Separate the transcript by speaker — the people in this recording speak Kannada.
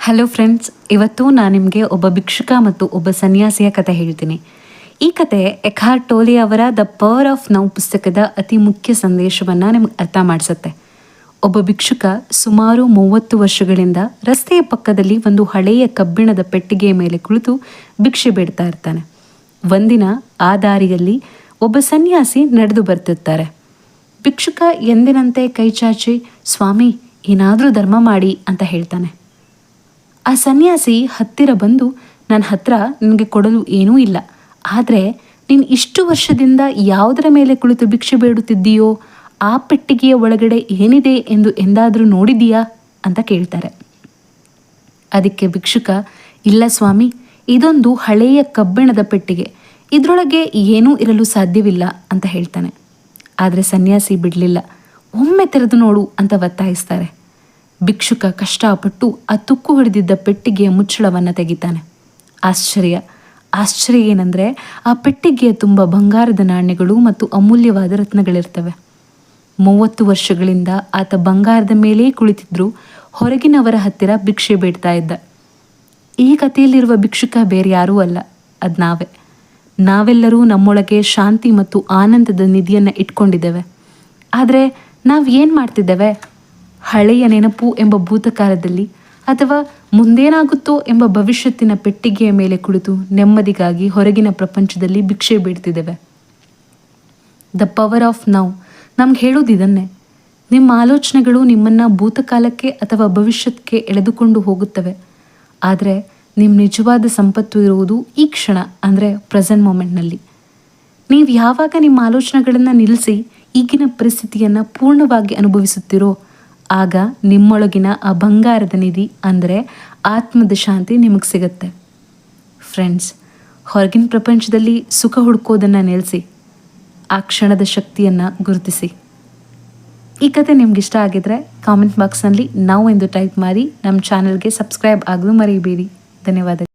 Speaker 1: ಹಲೋ ಫ್ರೆಂಡ್ಸ್, ಇವತ್ತು ನಾನು ನಿಮಗೆ ಒಬ್ಬ ಭಿಕ್ಷುಕ ಮತ್ತು ಒಬ್ಬ ಸನ್ಯಾಸಿಯ ಕತೆ ಹೇಳ್ತೀನಿ. ಈ ಕತೆ ಎಕ್ಹಾರ್ಟ್ ಟೋಲೆ ಅವರ ದ ಪವರ್ ಆಫ್ ನೌ ಪುಸ್ತಕದ ಅತಿ ಮುಖ್ಯ ಸಂದೇಶವನ್ನು ನಿಮ್ಗೆ ಅರ್ಥ ಮಾಡಿಸುತ್ತೆ. ಒಬ್ಬ ಭಿಕ್ಷುಕ ಸುಮಾರು 30 ವರ್ಷಗಳಿಂದ ರಸ್ತೆಯ ಪಕ್ಕದಲ್ಲಿ ಒಂದು ಹಳೆಯ ಕಬ್ಬಿಣದ ಪೆಟ್ಟಿಗೆಯ ಮೇಲೆ ಕುಳಿತು ಭಿಕ್ಷೆ ಬೇಡ್ತಾ ಇರ್ತಾನೆ. ಒಂದಿನ ಆ ದಾರಿಯಲ್ಲಿ ಒಬ್ಬ ಸನ್ಯಾಸಿ ನಡೆದು ಬರ್ತಿರ್ತಾರೆ. ಭಿಕ್ಷುಕ ಎಂದಿನಂತೆ ಕೈ ಚಾಚಿ, ಸ್ವಾಮಿ, ಏನಾದರೂ ಧರ್ಮ ಮಾಡಿ ಅಂತ ಹೇಳ್ತಾನೆ. ಆ ಸನ್ಯಾಸಿ ಹತ್ತಿರ ಬಂದು, ನನ್ನ ಹತ್ರ ನಿನಗೆ ಕೊಡಲು ಏನೂ ಇಲ್ಲ, ಆದರೆ ನೀನು ಇಷ್ಟು ವರ್ಷದಿಂದ ಯಾವುದರ ಮೇಲೆ ಕುಳಿತು ಭಿಕ್ಷೆ ಬೇಡುತ್ತಿದ್ದೀಯೋ ಆ ಪೆಟ್ಟಿಗೆಯ ಒಳಗಡೆ ಏನಿದೆ ಎಂದು ಎಂದಾದರೂ ನೋಡಿದೀಯಾ ಅಂತ ಕೇಳ್ತಾರೆ. ಅದಕ್ಕೆ ಭಿಕ್ಷುಕ, ಇಲ್ಲ ಸ್ವಾಮಿ, ಇದೊಂದು ಹಳೆಯ ಕಬ್ಬಿಣದ ಪೆಟ್ಟಿಗೆ, ಇದರೊಳಗೆ ಏನೂ ಇರಲು ಸಾಧ್ಯವಿಲ್ಲ ಅಂತ ಹೇಳ್ತಾನೆ. ಆದರೆ ಸನ್ಯಾಸಿ ಬಿಡಲಿಲ್ಲ. ಒಮ್ಮೆ ತೆರೆದು ನೋಡು ಅಂತ ಒತ್ತಾಯಿಸ್ತಾರೆ. ಭಿಕ್ಷುಕ ಕಷ್ಟಪಟ್ಟು ಆ ತುಕ್ಕು ಹಿಡಿದಿದ್ದ ಪೆಟ್ಟಿಗೆಯ ಮುಚ್ಚಳವನ್ನು ತೆಗಿತಾನೆ. ಆಶ್ಚರ್ಯ ಏನಂದರೆ ಆ ಪೆಟ್ಟಿಗೆಯ ತುಂಬ ಬಂಗಾರದ ನಾಣ್ಯಗಳು ಮತ್ತು ಅಮೂಲ್ಯವಾದ ರತ್ನಗಳಿರ್ತವೆ. 30 ವರ್ಷಗಳಿಂದ ಆತ ಬಂಗಾರದ ಮೇಲೇ ಕುಳಿತಿದ್ರು ಹೊರಗಿನವರ ಹತ್ತಿರ ಭಿಕ್ಷೆ ಬೇಡ್ತಾ ಇದ್ದ. ಈ ಕಥೆಯಲ್ಲಿರುವ ಭಿಕ್ಷುಕ ಬೇರೆ ಯಾರೂ ಅಲ್ಲ, ಅದು ನಾವೆಲ್ಲರೂ ನಮ್ಮೊಳಗೆ ಶಾಂತಿ ಮತ್ತು ಆನಂದದ ನಿಧಿಯನ್ನು ಇಟ್ಕೊಂಡಿದ್ದೇವೆ. ಆದರೆ ನಾವು ಏನು ಮಾಡ್ತಿದ್ದೇವೆ? ಹಳೆಯ ನೆನಪು ಎಂಬ ಭೂತಕಾಲದಲ್ಲಿ ಅಥವಾ ಮುಂದೇನಾಗುತ್ತೋ ಎಂಬ ಭವಿಷ್ಯತ್ತಿನ ಪೆಟ್ಟಿಗೆಯ ಮೇಲೆ ಕುಳಿತು ನೆಮ್ಮದಿಗಾಗಿ ಹೊರಗಿನ ಪ್ರಪಂಚದಲ್ಲಿ ಭಿಕ್ಷೆ ಬೇಡ್ತಿದ್ದೇವೆ. ದ ಪವರ್ ಆಫ್ ನೌ ನಮ್ಗೆ ಹೇಳೋದು ಇದನ್ನೇ. ನಿಮ್ಮ ಆಲೋಚನೆಗಳು ನಿಮ್ಮನ್ನು ಭೂತಕಾಲಕ್ಕೆ ಅಥವಾ ಭವಿಷ್ಯಕ್ಕೆ ಎಳೆದುಕೊಂಡು ಹೋಗುತ್ತವೆ, ಆದರೆ ನಿಮ್ಮ ನಿಜವಾದ ಸಂಪತ್ತು ಇರುವುದು ಈ ಕ್ಷಣ, ಅಂದರೆ ಪ್ರೆಸೆಂಟ್ ಮೂಮೆಂಟ್ನಲ್ಲಿ. ನೀವು ಯಾವಾಗ ನಿಮ್ಮ ಆಲೋಚನೆಗಳನ್ನು ನಿಲ್ಲಿಸಿ ಈಗಿನ ಪರಿಸ್ಥಿತಿಯನ್ನು ಪೂರ್ಣವಾಗಿ ಅನುಭವಿಸುತ್ತೀರೋ ಆಗ ನಿಮ್ಮೊಳಗಿನ ಆ ಬಂಗಾರದ ನಿಧಿ, ಅಂದರೆ ಆತ್ಮದ ಶಾಂತಿ ನಿಮಗೆ ಸಿಗುತ್ತೆ. ಫ್ರೆಂಡ್ಸ್, ಹೊರಗಿನ ಪ್ರಪಂಚದಲ್ಲಿ ಸುಖ ಹುಡುಕೋದನ್ನು ನಿಲ್ಲಿಸಿ ಆ ಕ್ಷಣದ ಶಕ್ತಿಯನ್ನು ಗುರುತಿಸಿ. ಈ ಕತೆ ನಿಮ್ಗೆ ಇಷ್ಟ ಆಗಿದ್ರೆ ಕಾಮೆಂಟ್ ಬಾಕ್ಸ್ನಲ್ಲಿ ನಾವು ಎಂದು ಟೈಪ್ ಮಾಡಿ ನಮ್ಮ ಚಾನಲ್ಗೆ ಸಬ್ಸ್ಕ್ರೈಬ್ ಆಗಲು ಮರೆಯಬೇಡಿ. ಧನ್ಯವಾದಗಳು.